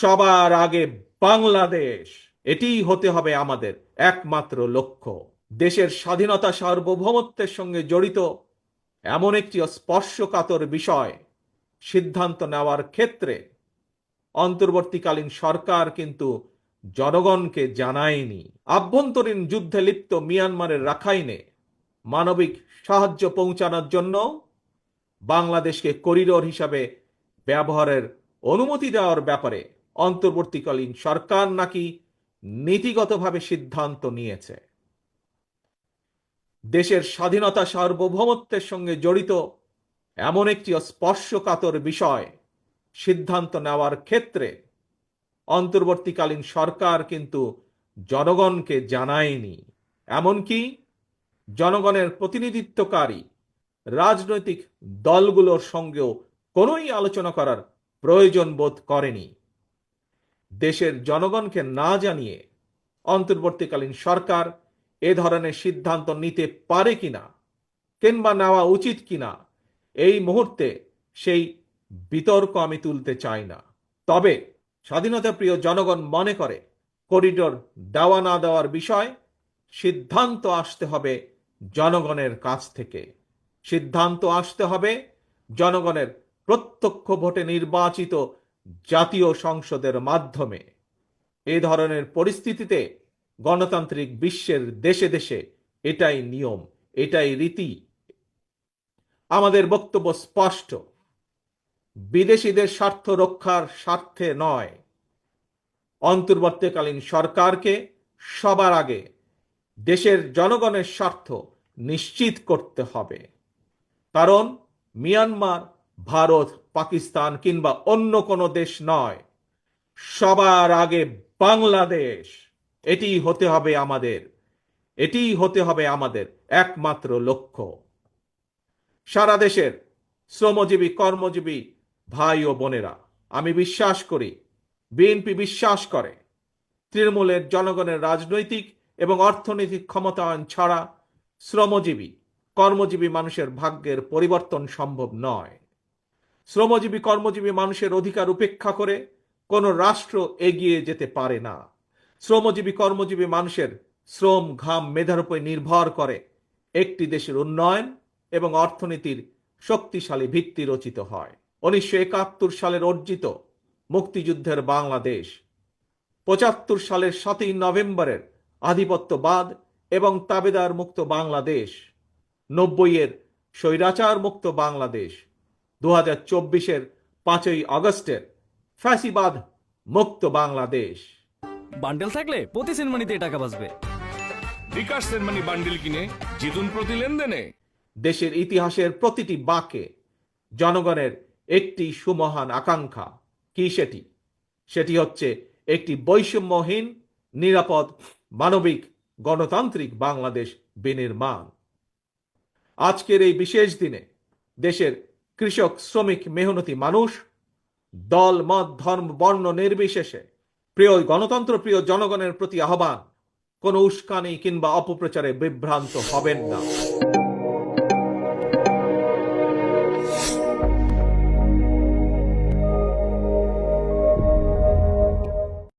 সবার আগে বাংলাদেশ, এটিই হতে হবে আমাদের একমাত্র লক্ষ্য। দেশের স্বাধীনতা সার্বভৌমত্বের সঙ্গে জড়িত এমন একটি স্পর্শকাতর বিষয় সিদ্ধান্ত নেওয়ার ক্ষেত্রে অন্তর্বর্তীকালীন সরকার কিন্তু জনগণকে জানায়নি। আভ্যন্তরীণ যুদ্ধে লিপ্ত মিয়ানমারের রাখাইনে মানবিক সাহায্য পৌঁছানোর জন্য বাংলাদেশকে করিডোর হিসাবে ব্যবহারের অনুমতি দেওয়ার ব্যাপারে অন্তর্বর্তীকালীন সরকার নাকি নীতিগতভাবে সিদ্ধান্ত নিয়েছে। দেশের স্বাধীনতা সার্বভৌমত্বের সঙ্গে জড়িত এমন একটি স্পর্শকাতর বিষয় সিদ্ধান্ত নেওয়ার ক্ষেত্রে অন্তর্বর্তীকালীন সরকার কিন্তু জনগণকে জানায়নি। এমনকি জনগণের প্রতিনিধিত্বকারী রাজনৈতিক দলগুলোর সঙ্গেও কোনোই আলোচনা করার প্রয়োজন বোধ করেনি। দেশের জনগণকে না জানিয়ে অন্তর্বর্তীকালীন সরকার এ ধরনের সিদ্ধান্ত নিতে পারে কিনা কিংবা নেওয়া উচিত কিনা এই মুহূর্তে সেই বিতর্ক আমি তুলতে চাই না। তবে স্বাধীনতা প্রিয় জনগণ মনে করে করিডোর দেওয়া না দেওয়ার বিষয় সিদ্ধান্ত আসতে হবে জনগণের কাছ থেকে। সিদ্ধান্ত আসতে হবে জনগণের প্রত্যক্ষ ভোটে নির্বাচিত জাতীয় সংসদের মাধ্যমে। এ ধরনের পরিস্থিতিতে গণতান্ত্রিক বিশ্বের দেশে দেশে এটাই নিয়ম, এটাই রীতি। আমাদের বক্তব্য স্পষ্ট, বিদেশিদের স্বার্থ রক্ষার স্বার্থে নয়, অন্তর্বর্তীকালীন সরকারকে সবার আগে দেশের জনগণের স্বার্থ নিশ্চিত করতে হবে। কারণ মিয়ানমার, ভারত, পাকিস্তান কিংবা অন্য কোনো দেশ নয়, সবার আগে বাংলাদেশ। এটিই হতে হবে আমাদের, এটিই হতে হবে আমাদের একমাত্র লক্ষ্য। সারা দেশের শ্রমজীবী কর্মজীবী ভাই ও বোনেরা, আমি বিশ্বাস করি, বিএনপি বিশ্বাস করে, তৃণমূলের জনগণের রাজনৈতিক এবং অর্থনৈতিক ক্ষমতায়ন ছাড়া শ্রমজীবী কর্মজীবী মানুষের ভাগ্যের পরিবর্তন সম্ভব নয়। শ্রমজীবী কর্মজীবী মানুষের অধিকার উপেক্ষা করে কোনো রাষ্ট্র এগিয়ে যেতে পারে না। শ্রমজীবী কর্মজীবী মানুষের শ্রম, ঘাম, মেধার উপর নির্ভর করে একটি দেশের উন্নয়ন এবং অর্থনীতির শক্তিশালী ভিত্তি রচিত হয়। 1971 সালের অর্জিত মুক্তিযুদ্ধের বাংলাদেশ, 75 সালের 7ই নভেম্বরের আধিপত্যবাদ এবং তাবেদার মুক্ত বাংলাদেশ, 90-এর স্বৈরাচার মুক্ত বাংলাদেশ, 2024-এর 5ই আগস্টের ফ্যাসিবাদ মুক্ত বাংলাদেশ। বান্ডেল থাকলে প্রতি সেনমানিতে টাকা বাঁচবে। বিকাশ সেনমানি বান্ডেল কিনে জিতুন প্রতি লেনদেনে। দেশের ইতিহাসের প্রতিটি বাঁকে জনগণের একটি সুমহান আকাঙ্ক্ষা। কি সেটি? সেটি হচ্ছে একটি বৈষম্যহীন, নিরাপদ, মানবিক, গণতান্ত্রিক বাংলাদেশ বিনির্মাণ। আজকের এই বিশেষ দিনে দেশের কৃষক, শ্রমিক, মেহনতি মানুষ দল, মত, ধর্ম, বর্ণ নির্বিশেষে প্রিয় গণতন্ত্র প্রিয় জনগণের প্রতি আহ্বান, কোনো উস্কানি কিংবা অপপ্রচারে বিভ্রান্ত হবেন না।